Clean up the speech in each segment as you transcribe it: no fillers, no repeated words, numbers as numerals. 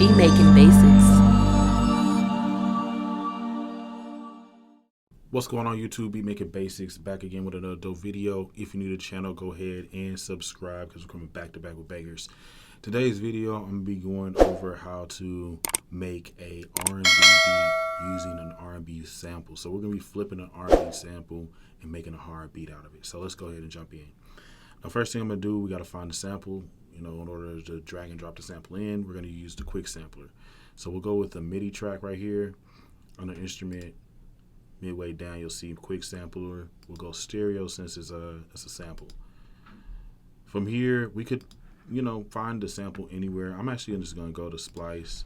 Be Making Basics. What's going on YouTube? Be Making Basics back again with another dope video. If you're new to the channel, go ahead and subscribe because we're coming back to back with bangers. Today's video, I'm gonna be going over how to make a R&B beat using an R&B sample. So we're gonna be flipping an R&B sample and making a hard beat out of it. So let's go ahead and jump in. Now, first thing I'm gonna do, we gotta find the sample. In order to drag and drop the sample in, we're gonna use the quick sampler. So we'll go with the MIDI track right here on the instrument. Midway down, you'll see quick sampler. We'll go stereo since it's a sample. From here, we could, find the sample anywhere. I'm actually just gonna go to Splice.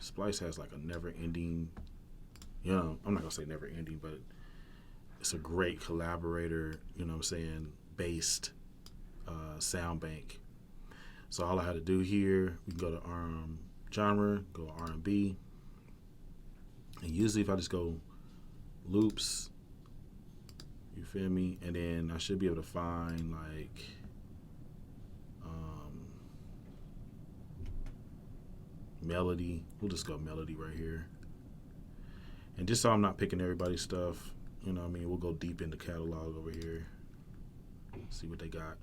Splice has like a never-ending, I'm not gonna say never-ending, but it's a great collaborator, based sound bank. So all I had to do here, we can go to genre, go R&B, and usually if I just go loops, you feel me, and then I should be able to find like melody. We'll just go melody right here, and just so I'm not picking everybody's stuff, we'll go deep in the catalog over here, see what they got.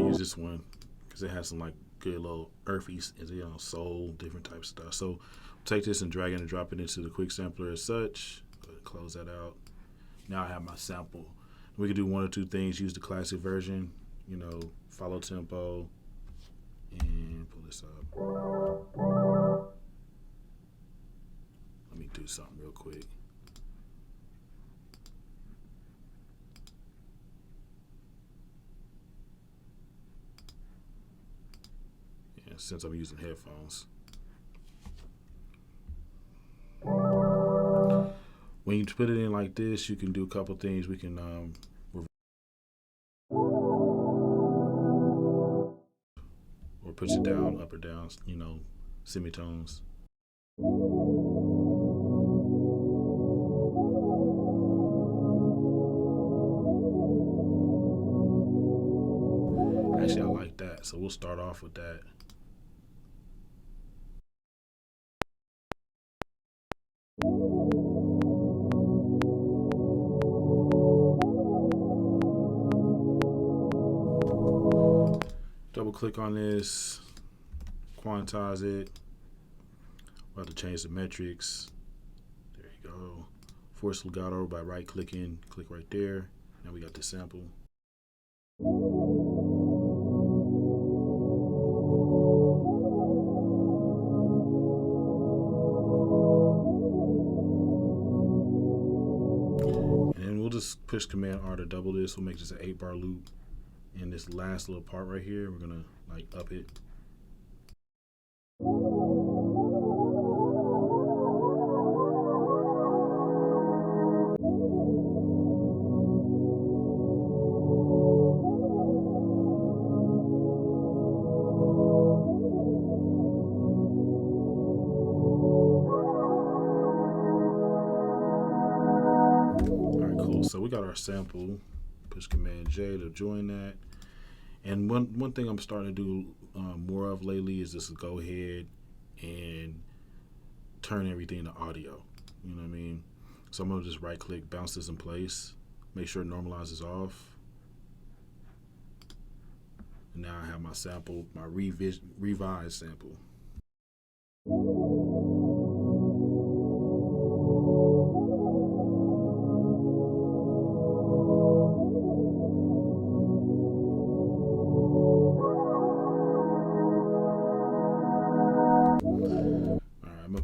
Use this one because it has some like good little earthy, soul, different type of stuff. So take this and drag it and drop it into the quick sampler as such. Go ahead and close that out. Now I have my sample. We can do one or two things. Use the classic version, follow tempo, and pull this up. Let me do something real quick. Since I'm using headphones. When you put it in like this, you can do a couple things. We can or push it down, up or down, semitones. Actually, I like that, so we'll start off with that. Double click on this, quantize it. We'll have to change the metrics. There you go. Force legato by right clicking, click right there. Now we got the sample. And then we'll just push Command R to double this. We'll make this an 8-bar loop. And this last little part right here, we're gonna like up it. Alright, cool. So we got our sample. Push Command J to join that. And one thing I'm starting to do more of lately is just go ahead and turn everything to audio. You know what I mean? So I'm gonna just right click, bounce this in place, make sure it normalizes off. And now I have my sample, my revised sample.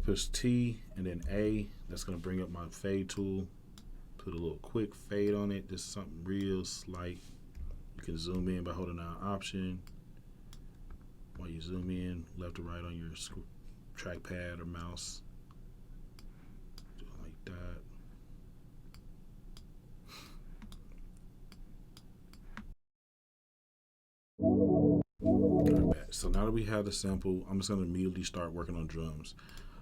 Push T and then A. That's going to bring up my fade tool. Put a little quick fade on it. Just something real slight. You can zoom in by holding down Option. While you zoom in, left or right on your trackpad or mouse. Do it like that. right, so now that we have the sample, I'm just gonna immediately start working on drums.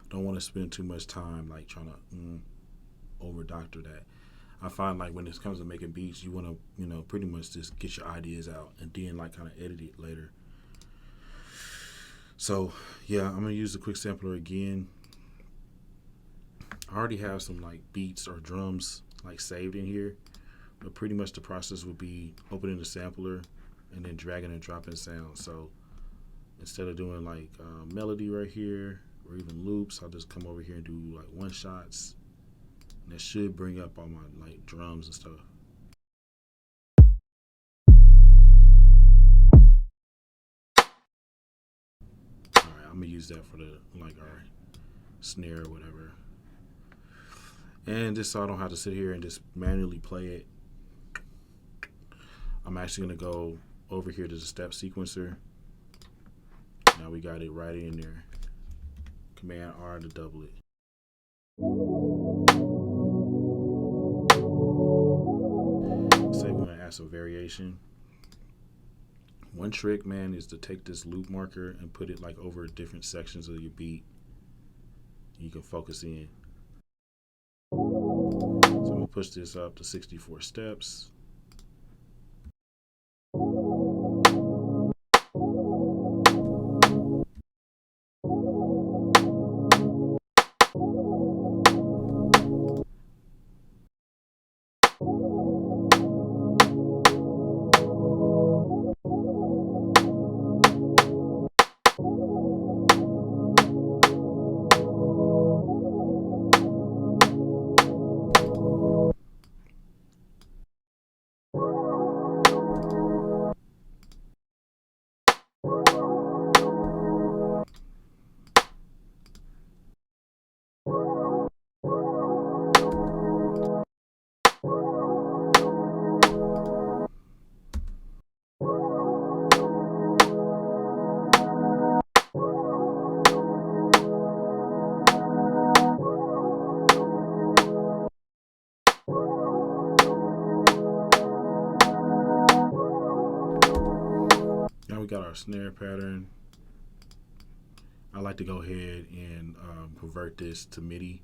Don't want to spend too much time like trying to over doctor that. I find like when it comes to making beats, you want to, pretty much just get your ideas out and then like kind of edit it later. So yeah, I'm gonna use the quick sampler again. I already have some like beats or drums like saved in here, but pretty much the process would be opening the sampler and then dragging and dropping sounds. So instead of doing like melody right here or even loops, I'll just come over here and do like one shots. And that should bring up all my like drums and stuff. Alright, I'm gonna use that for the like our snare or whatever. And just so I don't have to sit here and just manually play it, I'm actually gonna go over here to the step sequencer. Now we got it right in there. Command R to double it. Say we want to add some variation. One trick, man, is to take this loop marker and put it like over different sections of your beat. You can focus in. So I'm gonna push this up to 64 steps. Now we got our snare pattern. I like to go ahead and convert this to MIDI.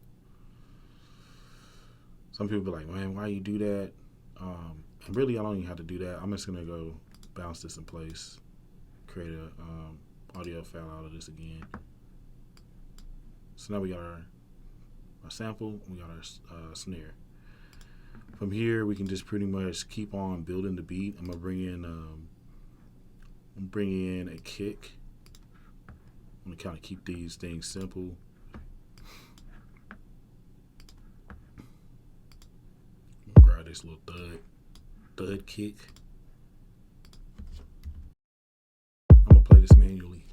Some people be like, man, why you do that? And really, I don't even have to do that. I'm just gonna go bounce this in place, create a audio file out of this again. So now we got our sample, we got our snare. From here, we can just pretty much keep on building the beat. I'm gonna bring in a kick. I'm gonna kind of keep these things simple. Grab this little thud kick. I'm gonna play this manually.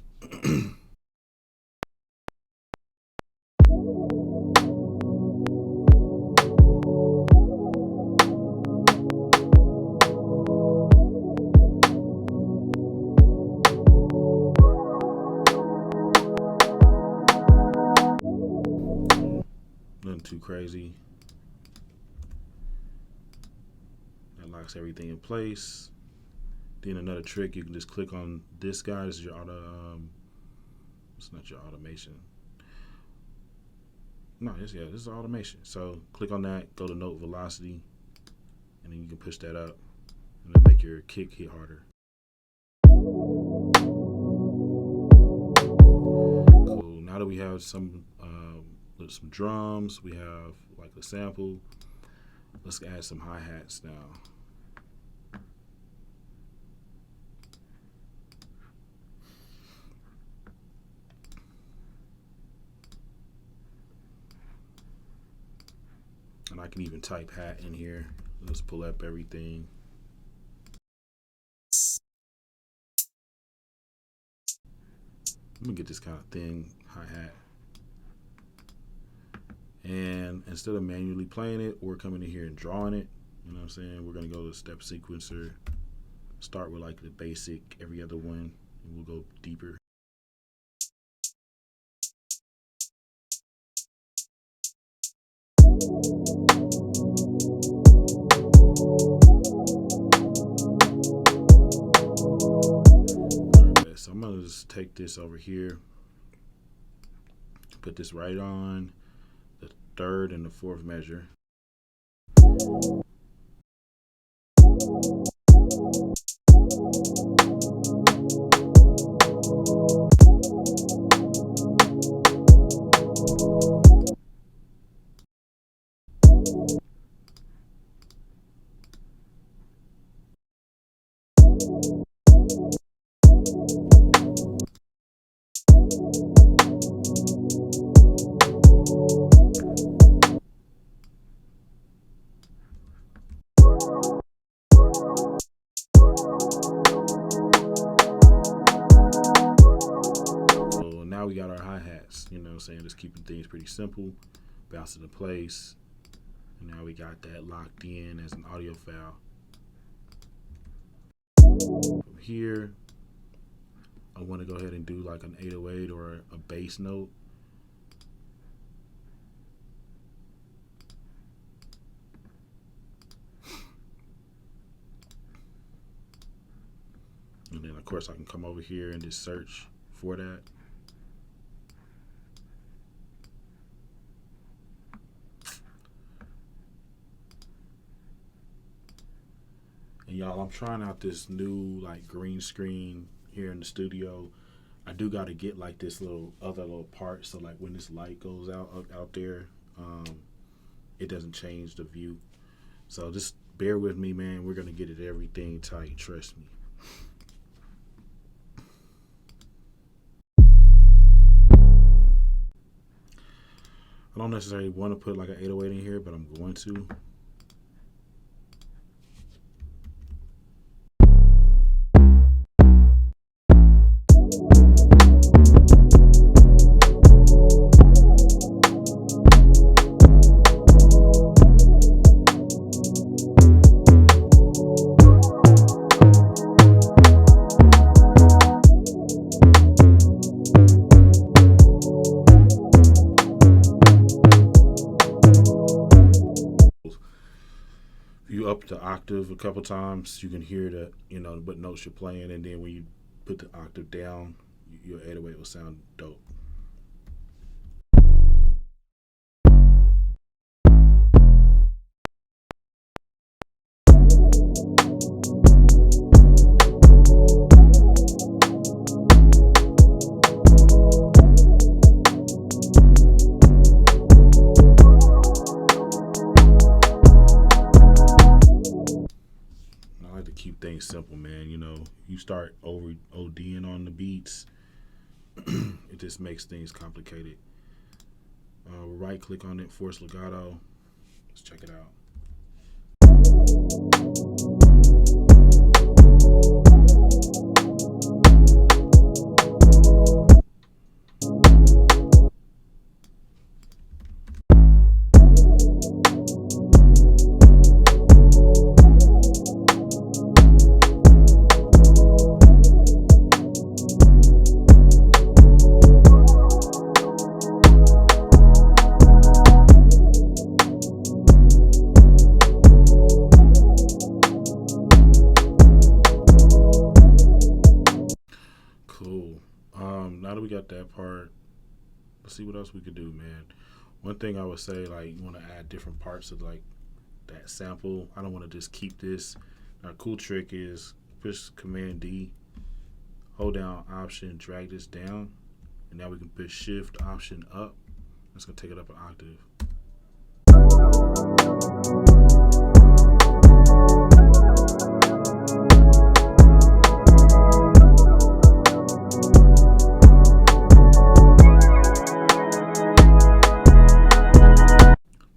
Nothing too crazy. That locks everything in place. Then another trick, you can just click on this guy. This is your it's not your automation. No, this is automation. So click on that, go to note velocity, and then you can push that up and then make your kick hit harder. Cool. Now that we have some drums, we have like a sample. Let's add some hi-hats now. And I can even type hat in here. Let's pull up everything. I'm gonna get this kind of thin hi-hat. And instead of manually playing it, we're coming in here and drawing it. You know what I'm saying? We're gonna go to step sequencer, start with like the basic, every other one, and we'll go deeper. Alright, so I'm gonna just take this over here, put this right on the third and the fourth measure. Now we got our hi-hats, you know what I'm saying, just keeping things pretty simple, bounce into place, and now we got that locked in as an audio file. From here, I want to go ahead and do like an 808 or a bass note. And then of course I can come over here and just search for that. And y'all, I'm trying out this new like green screen here in the studio. I do got to get like this other little part, so like when this light goes out there, it doesn't change the view. So just bear with me, man. We're gonna get it everything tight. Trust me. I don't necessarily want to put like an 808 in here, but I'm going to. You up the octave a couple times, you can hear the, you know, what notes you're playing, and then when you put the octave down, your 808 will sound dope. Keep things simple, man. You know, you start over ODing on the beats, it just makes things complicated. Right click on it, force legato. Let's check it out. Cool. Now that we got that part, let's see what else we could do, man. One thing I would say, like, you want to add different parts of like that sample. I don't want to just keep this. Now, a cool trick is push Command D, hold down Option, drag this down, and now we can push Shift Option up. That's gonna take it up an octave.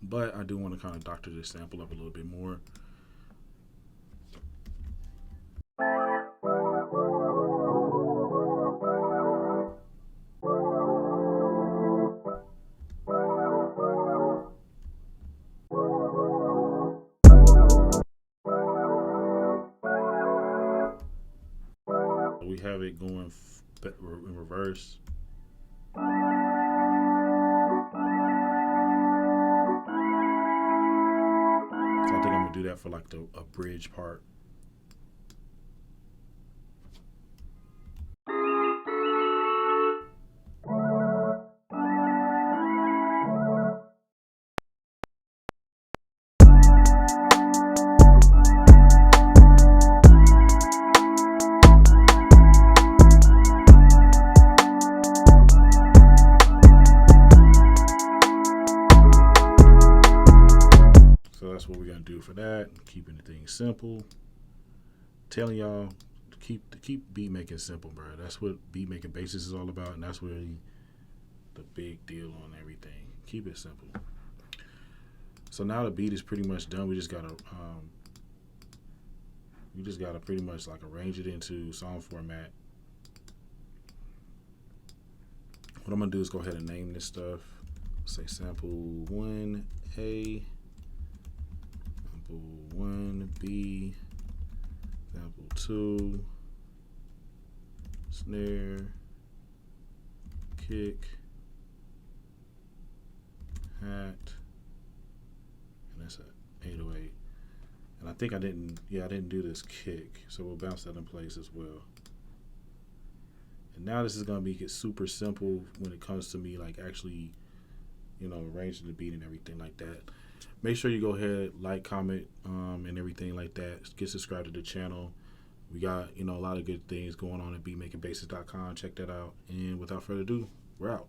But I do want to kind of doctor this sample up a little bit more. We have it going in reverse. So I think I'm gonna do that for like a bridge part. that's what we're gonna do for that. Keeping things simple. Telling y'all to keep beat making simple, bro. That's what beat making basics is all about, and that's really the big deal on everything. Keep it simple. So now the beat is pretty much done. We just gotta pretty much like arrange it into song format. What I'm gonna do is go ahead and name this stuff. Say sample 1A, sample 1B, sample 2, snare, kick, hat, and that's an 808. And I think I didn't do this kick, so we'll bounce that in place as well. And now this is gonna get super simple when it comes to me like actually, arranging the beat and everything like that. Make sure you go ahead, like, comment, and everything like that. Get subscribed to the channel. We got, a lot of good things going on at beatmakingbasics.com. Check that out. And without further ado, we're out.